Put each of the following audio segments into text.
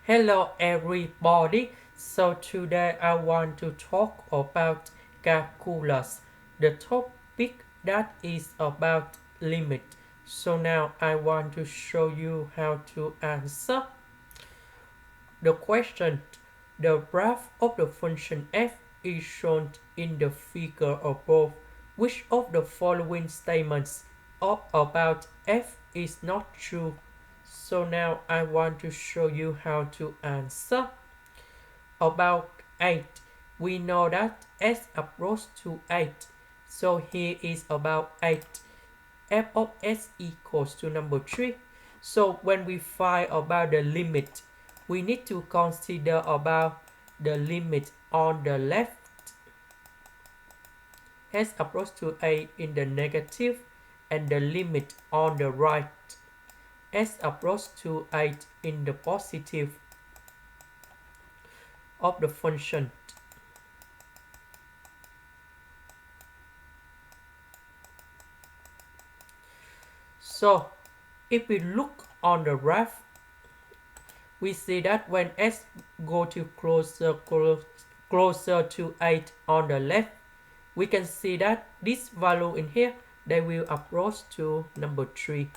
Hello everybody. So today I want to talk about calculus. The topic that is about limit. So now I want to show you how to answer the question. The graph of the function f is shown in the figure above. Which of the following statements about f is not true? So now I want to show you how to answer. About 8, we know that s approaches to 8. So here is about 8. F of s equals to number 3. So when we find about the limit, we need to consider about the limit on the left. S approaches to 8 in the negative, and the limit on the right. S approaches to 8 in the positive of the function. So if we look on the graph, we see that when s go to closer to 8 on the left, we can see that this value in here, they will approach to number 3.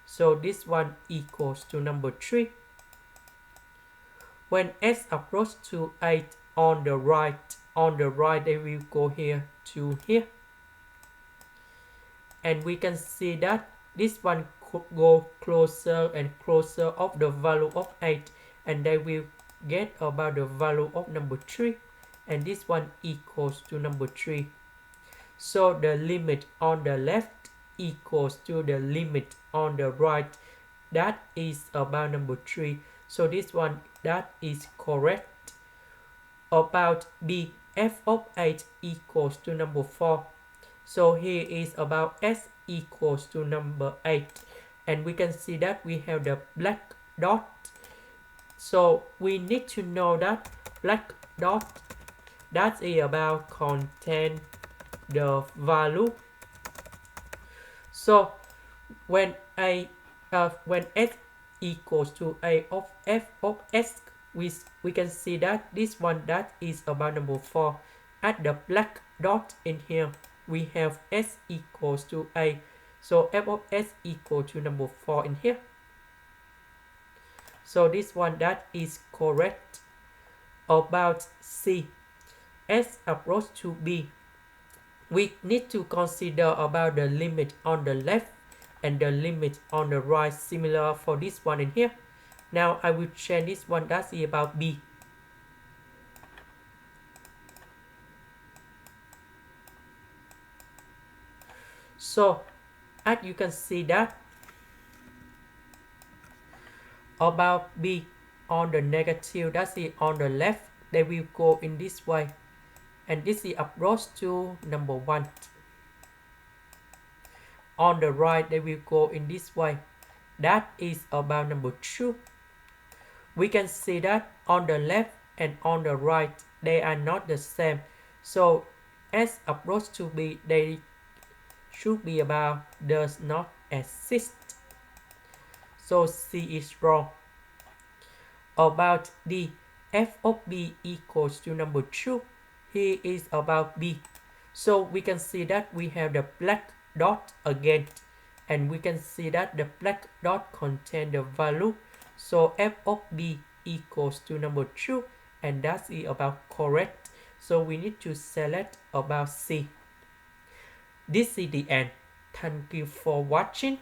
So this one equals to number 3. When s approach to 8 on the right, they will go here to here. And we can see that this one could go closer and closer of the value of 8, and they will get about the value of number 3, and this one equals to number 3. So the limit on the left equals to the limit on the right, that is about number 3. So this one, that is correct. About b, f of 8 equals to number 4. So here is about s equals to number 8. And we can see that we have the black dot. So we need to know that black dot, that is about contain the value. So when s equals to a of f of s, we can see that this one, that is about number 4. At the black dot in here, we have s equals to a. So f of s equal to number 4 in here. So this one, that is correct. About c, s approach to b, we need to consider about the limit on the left and the limit on the right, similar for this one in here. Now I will change this one, that's about b. So as you can see that about b on the negative, that's it, on the left, they will go in this way, and this is approach to number 1. On the right, they will go in this way, that is about number 2. We can see that on the left and on the right, they are not the same. So s approach to b, they should be about does not exist. So c is wrong. About d, f of b equals to number 2. Here is about b. So we can see that we have the black dot again, and we can see that the black dot contains the value. So f of b equals to number 2, and that is about correct. So we need to select about c. This is the end. Thank you for watching.